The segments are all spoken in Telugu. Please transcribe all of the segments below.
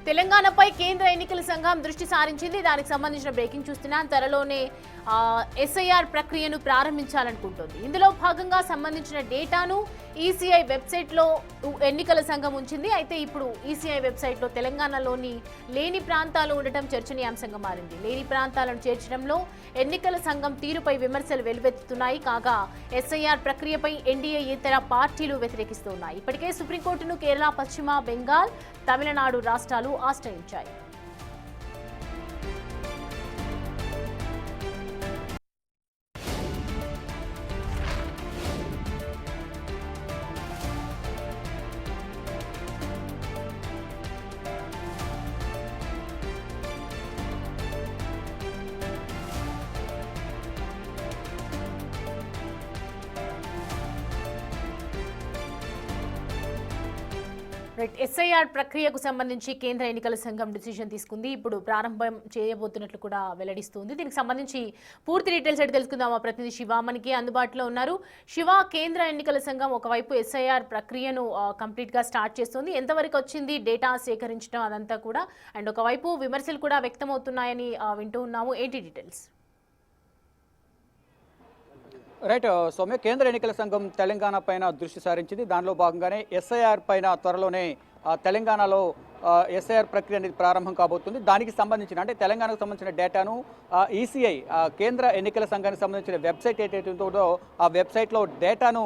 తెలంగాణపై కేంద్ర ఎన్నికల సంఘం దృష్టి సారించింది. దానికి సంబంధించిన బ్రేకింగ్ చూస్తున్నాం. త్వరలోనే ఎస్ఐఆర్ ప్రక్రియను ప్రారంభించాలనుకుంటోంది. ఇందులో భాగంగా సంబంధించిన డేటాను ఈసీఐ వెబ్సైట్లో ఎన్నికల సంఘం ఉంచింది. అయితే ఇప్పుడు ఈసీఐ వెబ్సైట్లో తెలంగాణలోని లేని ప్రాంతాలు ఉండటం చర్చనీయాంశంగా మారింది. లేని ప్రాంతాలను చేర్చడంలో ఎన్నికల సంఘం తీరుపై విమర్శలు వెలువెత్తుతున్నాయి. కాగా ఎస్ఐఆర్ ప్రక్రియపై ఎన్డీఏ ఇతర పార్టీలు వ్యతిరేకిస్తున్నాయి. ఇప్పటికే సుప్రీంకోర్టును కేరళ, పశ్చిమ బెంగాల్, తమిళనాడు రాష్ట్రాలు ఆశ్రయించాయి. ఎస్ఐఆర్ ప్రక్రియకు సంబంధించి కేంద్ర ఎన్నికల సంఘం డిసిషన్ తీసుకుంది. ఇప్పుడు ప్రారంభం చేయబోతున్నట్లు కూడా వెల్లడిస్తుంది. దీనికి సంబంధించి పూర్తి డీటెయిల్స్ అయితే తెలుసుకుందాం. మా ప్రతినిధి శివ మనకి అందుబాటులో ఉన్నారు. శివ, కేంద్ర ఎన్నికల సంఘం ఒకవైపు ఎస్ఐఆర్ ప్రక్రియను కంప్లీట్ గా స్టార్ట్ చేస్తుంది. ఎంతవరకు వచ్చింది డేటా సేకరించడం అదంతా కూడా, అండ్ ఒకవైపు విమర్శలు కూడా వ్యక్తమవుతున్నాయని వింటూ ఉన్నాము. ఏంటి డీటెయిల్స్? రైట్ సౌమ్య, కేంద్ర ఎన్నికల సంఘం తెలంగాణ పైన దృష్టి సారించింది. దానిలో భాగంగానే ఎస్ఐఆర్ పైన త్వరలోనే తెలంగాణలో ఎస్ఐఆర్ ప్రక్రియ అనేది ప్రారంభం కాబోతుంది. దానికి సంబంధించిన అంటే తెలంగాణకు సంబంధించిన డేటాను ఈసీఐ కేంద్ర ఎన్నికల సంఘానికి సంబంధించిన వెబ్సైట్ ఏదైతే ఉంటుందో ఆ వెబ్సైట్లో డేటాను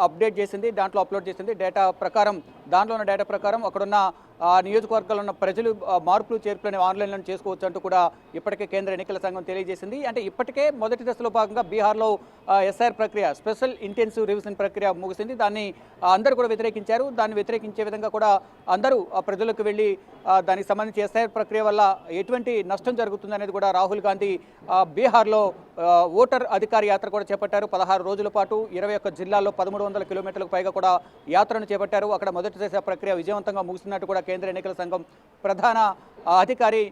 అప్డేట్ చేసింది, దాంట్లో అప్లోడ్ చేసింది. దాంట్లో ఉన్న డేటా ప్రకారం అక్కడున్న నియోజకవర్గాల్లో ఉన్న ప్రజలు మార్పులు చేర్పులను ఆన్లైన్లో చేసుకోవచ్చు అంటూ కూడా ఇప్పటికే కేంద్ర ఎన్నికల సంఘం తెలియజేసింది. అంటే ఇప్పటికే మొదటి దశలో భాగంగా బీహార్లో ఎస్ఐఆర్ ప్రక్రియ, స్పెషల్ ఇంటెన్సివ్ రివిజన్ ప్రక్రియ ముగిసింది. దాన్ని అందరూ కూడా వ్యతిరేకించారు. దాన్ని వ్యతిరేకించే విధంగా కూడా అందరూ ప్రజలకు వెళ్ళి దానికి సంబంధించి ఎస్ఐఆర్ ప్రక్రియ వల్ల ఎటువంటి నష్టం జరుగుతుంది అనేది కూడా రాహుల్ గాంధీ బీహార్లో ఓటర్ అధికార యాత్ర కూడా చేపట్టారు. 16 రోజుల పాటు 21 జిల్లాల్లో 1300 కిలోమీటర్లకు పైగా కూడా యాత్రను చేపట్టారు. అక్కడ మొదటి దశ ప్రక్రియ విజయవంతంగా ముగిసినట్టు కూడా కేంద్ర ఎన్నికల సంఘం ప్రధాన అధికారి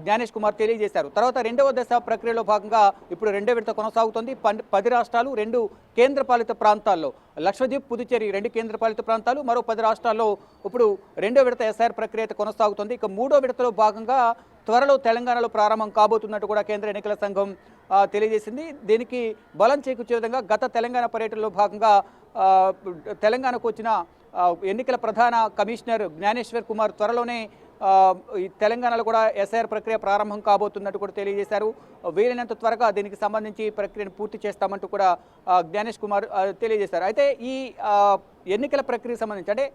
జ్ఞానేష్ కుమార్ తెలియజేశారు. తర్వాత రెండవ దశ ప్రక్రియలో భాగంగా ఇప్పుడు రెండో విడత కొనసాగుతోంది. 10 రాష్ట్రాలు, 2 కేంద్రపాలిత ప్రాంతాల్లో, లక్షద్వీప్, పుదుచ్చేరి 2 కేంద్రపాలిత ప్రాంతాలు, మరో 10 రాష్ట్రాల్లో ఇప్పుడు రెండో విడత ఎస్ఐఆర్ ప్రక్రియ కొనసాగుతోంది. ఇక మూడో విడతలో భాగంగా త్వరలో తెలంగాణలో ప్రారంభం కాబోతున్నట్టు కూడా కేంద్ర ఎన్నికల సంఘం తెలియజేసింది. దీనికి బలం చేకూర్చే విధంగా గత తెలంగాణ పర్యటనలో భాగంగా తెలంగాణకు వచ్చిన ఎన్నికల ప్రధాన కమిషనర్ జ్ఞానేశ్వర్ కుమార్ త్వరలోనే ఈ తెలంగాణలో కూడా ఎస్ఐఆర్ ప్రక్రియ ప్రారంభం కాబోతున్నట్టు కూడా తెలియజేశారు. వీలైనంత త్వరగా దీనికి సంబంధించి ప్రక్రియను పూర్తి చేస్తామంటూ కూడా జ్ఞానేష్ కుమార్ తెలియజేశారు. అయితే ఈ ఎన్నికల ప్రక్రియకు సంబంధించి అంటే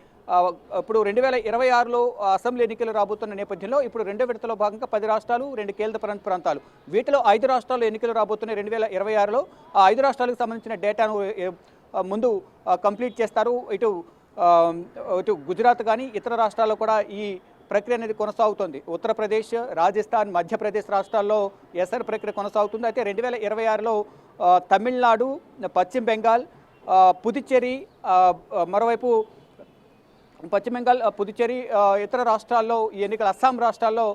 ఇప్పుడు 2026లో అసెంబ్లీ ఎన్నికలు రాబోతున్న నేపథ్యంలో ఇప్పుడు రెండో విడతలో భాగంగా 10 రాష్ట్రాలు, 2 కేంద్ర ప్రాంతాలు, వీటిలో 5 రాష్ట్రాల్లో ఎన్నికలు రాబోతున్నాయి 2026లో. ఆ 5 రాష్ట్రాలకు సంబంధించిన డేటాను ముందు కంప్లీట్ చేస్తారు. ఇటు గుజరాత్ కానీ ఇతర రాష్ట్రాల్లో కూడా ఈ ప్రక్రియ అనేది కొనసాగుతుంది. ఉత్తరప్రదేశ్, రాజస్థాన్, మధ్యప్రదేశ్ రాష్ట్రాల్లో ఎస్ఐఆర్ ప్రక్రియ కొనసాగుతుంది. అయితే 2026లో తమిళనాడు, పశ్చిమ బెంగాల్, పుదుచ్చేరి, మరోవైపు పశ్చిమ బెంగాల్, పుదుచ్చేరి, ఇతర రాష్ట్రాల్లో ఈ ఎన్నికలు, అస్సాం రాష్ట్రాల్లో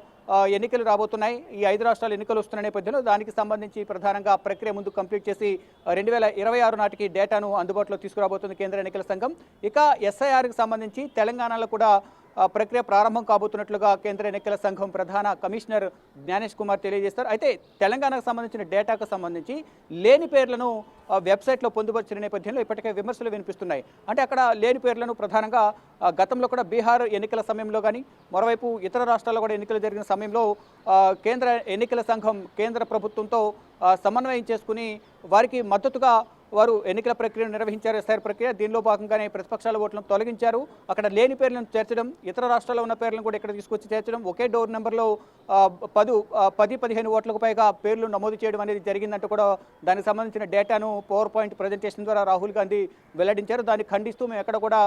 ఎన్నికలు రాబోతున్నాయి. ఈ 5 రాష్ట్రాలు ఎన్నికలు వస్తున్న నేపథ్యంలో దానికి సంబంధించి ప్రధానంగా ప్రక్రియ ముందు కంప్లీట్ చేసి 2026 నాటికి డేటాను అందుబాటులో తీసుకురాబోతుంది కేంద్ర ఎన్నికల సంఘం. ఇక ఎస్ఐఆర్కి సంబంధించి తెలంగాణలో కూడా ప్రక్రియ ప్రారంభం కాబోతున్నట్లుగా కేంద్ర ఎన్నికల సంఘం ప్రధాన కమిషనర్ జ్ఞానేష్ కుమార్ తెలియజేస్తారు. అయితే తెలంగాణకు సంబంధించిన డేటాకు సంబంధించి లేని పేర్లను వెబ్సైట్లో పొందుపరిచిన నేపథ్యంలో ఇప్పటికే విమర్శలు వినిపిస్తున్నాయి. అంటే అక్కడ లేని పేర్లను ప్రధానంగా గతంలో కూడా బీహార్ ఎన్నికల సమయంలో కానీ, మరోవైపు ఇతర రాష్ట్రాల్లో కూడా ఎన్నికలు జరిగిన సమయంలో కేంద్ర ఎన్నికల సంఘం కేంద్ర ప్రభుత్వంతో సమన్వయం చేసుకుని వారికి మద్దతుగా వారు ఎన్నికల ప్రక్రియను నిర్వహించారు. ఎస్ఐఆర్ ప్రక్రియ దీనిలో భాగంగానే ప్రతిపక్షాల ఓట్లను తొలగించారు. అక్కడ లేని పేర్లను చేర్చడం, ఇతర రాష్ట్రాల్లో ఉన్న పేర్లను కూడా ఇక్కడ తీసుకొచ్చి చేర్చడం, ఒకే డోర్ నెంబర్లో 10-15 ఓట్లకు పైగా పేర్లు నమోదు చేయడం అనేది జరిగిందంటూ కూడా దానికి సంబంధించిన డేటాను పవర్ పాయింట్ ప్రజెంటేషన్ ద్వారా రాహుల్ గాంధీ వెల్లడించారు. దాన్ని ఖండిస్తూ మేము ఎక్కడ కూడా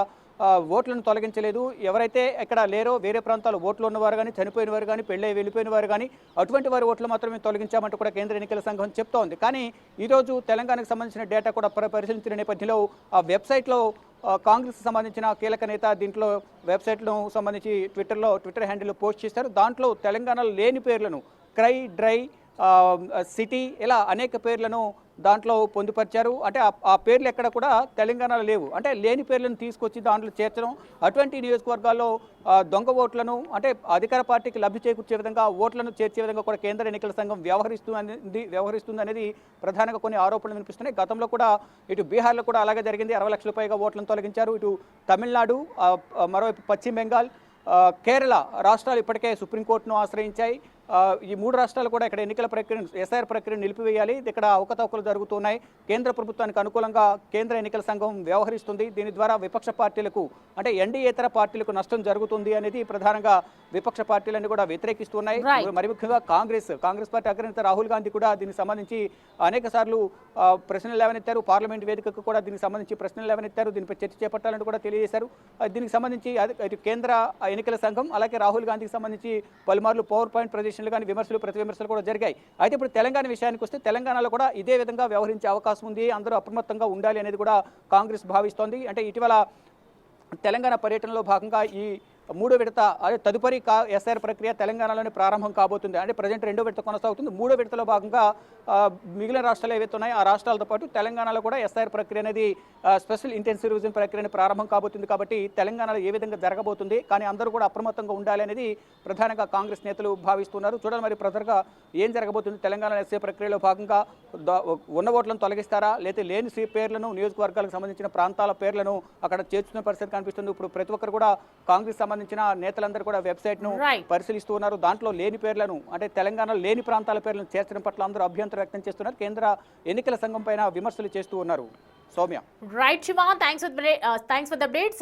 ఓట్లను తొలగించలేదు, ఎవరైతే ఎక్కడ లేరో వేరే ప్రాంతాలు ఓట్లు ఉన్నవారు కానీ, చనిపోయిన వారు కానీ, పెళ్ళై వెళ్ళిపోయిన వారు కానీ అటువంటి వారి ఓట్లు మాత్రమే తొలగించామంటూ కూడా కేంద్ర ఎన్నికల సంఘం చెప్తోంది. కానీ ఈరోజు తెలంగాణకు సంబంధించిన డేటా కూడా పరిశీలించిన నేపథ్యంలో ఆ వెబ్సైట్లో కాంగ్రెస్ సంబంధించిన కీలక నేత దీంట్లో వెబ్సైట్ను సంబంధించి ట్విట్టర్ హ్యాండిల్ పోస్ట్ చేశారు. దాంట్లో తెలంగాణలో లేని పేర్లను క్రై, డ్రై, సిటీ ఇలా అనేక పేర్లను దాంట్లో పొందుపరిచారు. అంటే ఆ పేర్లు ఎక్కడ కూడా తెలంగాణలో లేవు. అంటే లేని పేర్లను తీసుకొచ్చి దాంట్లో చేర్చడం, అటువంటి నియోజకవర్గాల్లో దొంగ ఓట్లను అంటే అధికార పార్టీకి లబ్ధి చేకూర్చే విధంగా ఓట్లను చేర్చే విధంగా కూడా కేంద్ర ఎన్నికల సంఘం వ్యవహరిస్తుంది అనేది ప్రధానంగా కొన్ని ఆరోపణలు వినిపిస్తున్నాయి. గతంలో కూడా ఇటు బీహార్లో కూడా అలాగే జరిగింది. 60 లక్షల పైగా ఓట్లను తొలగించారు. ఇటు తమిళనాడు, మరోవైపు పశ్చిమ బెంగాల్, కేరళ రాష్ట్రాలు ఇప్పటికే సుప్రీంకోర్టును ఆశ్రయించాయి. ఈ 3 రాష్ట్రాలు కూడా ఇక్కడ ఎన్నికల ప్రక్రియను ఎస్ఐఆర్ ప్రక్రియను నిలిపివేయాలి. ఇక్కడ అవకతవకలు జరుగుతున్నాయి. కేంద్ర ప్రభుత్వానికి అనుకూలంగా కేంద్ర ఎన్నికల సంఘం వ్యవహరిస్తుంది. దీని ద్వారా విపక్ష పార్టీలకు అంటే ఎన్డీయేతర పార్టీలకు నష్టం జరుగుతుంది అనేది ప్రధానంగా విపక్ష పార్టీలన్నీ కూడా వ్యతిరేకిస్తున్నాయి. మరి ముఖ్యంగా కాంగ్రెస్ పార్టీ అగ్రనేత రాహుల్ గాంధీ కూడా దీనికి సంబంధించి అనేక సార్లు ప్రశ్నలు లేవనెత్తారు. పార్లమెంట్ వేదికకు కూడా దీనికి సంబంధించి ప్రశ్నలు లేవనెత్తారు. దీనిపై చర్చ చేపట్టాలని కూడా తెలియజేశారు. దీనికి సంబంధించి కేంద్ర ఎన్నికల సంఘం అలాగే రాహుల్ గాంధీకి సంబంధించి పలుమార్లు పవర్ పాయింట్ ప్రదర్శనలు కానీ విమర్శలు ప్రతి విమర్శలు కూడా జరిగాయి. అయితే ఇప్పుడు తెలంగాణ విషయానికి వస్తే తెలంగాణలో కూడా ఇదే విధంగా వ్యవహరించే అవకాశం ఉంది. అందరూ అప్రమత్తంగా ఉండాలి అనేది కూడా కాంగ్రెస్ భావిస్తోంది. అంటే ఇటీవల తెలంగాణ పర్యటనలో భాగంగా ఈ 3వ విడత అదే తదుపరి ఎస్ఐఆర్ ప్రక్రియ తెలంగాణలోనే ప్రారంభం కాబోతుంది. అంటే ప్రజెంట్ 2వ విడత కొనసాగుతుంది. 3వ విడతలో భాగంగా మిగిలిన రాష్ట్రాలు ఏవైతే ఉన్నాయో ఆ రాష్ట్రాలతో పాటు తెలంగాణలో కూడా ఎస్ఐఆర్ ప్రక్రియ అనేది స్పెషల్ ఇంటెన్సివ్ రివిజన్ ప్రక్రియని ప్రారంభం కాబోతుంది. కాబట్టి తెలంగాణలో ఏ విధంగా జరగబోతుంది, కానీ అందరూ కూడా అప్రమత్తంగా ఉండాలి అనేది ప్రధానంగా కాంగ్రెస్ నేతలు భావిస్తున్నారు. చూడాలి మరి ప్రజలుగా ఏం జరగబోతుంది. తెలంగాణ ఎస్ఐఆర్ ప్రక్రియలో భాగంగా ఉన్న ఓట్లను తొలగిస్తారా, లేకపోతే లేని పేర్లను నియోజకవర్గాలకు సంబంధించిన ప్రాంతాల పేర్లను అక్కడ చేర్చుకునే పరిస్థితి కనిపిస్తుంది. ఇప్పుడు ప్రతి ఒక్కరు కూడా కాంగ్రెస్ సంబంధించిన నేతలందరూ కూడా వెబ్సైట్ను పరిశీలిస్తూ ఉన్నారు. దాంట్లో లేని పేర్లను అంటే తెలంగాణలో లేని ప్రాంతాల పేర్లను చేర్చడం పట్ల అందరూ అభ్యంతరం వ్యక్తం చేస్తున్నారు. కేంద్ర ఎన్నికల సంఘం పైన విమర్శలు చేస్తూ ఉన్నారు. Soumya. Right Shiva, thanks for the updates.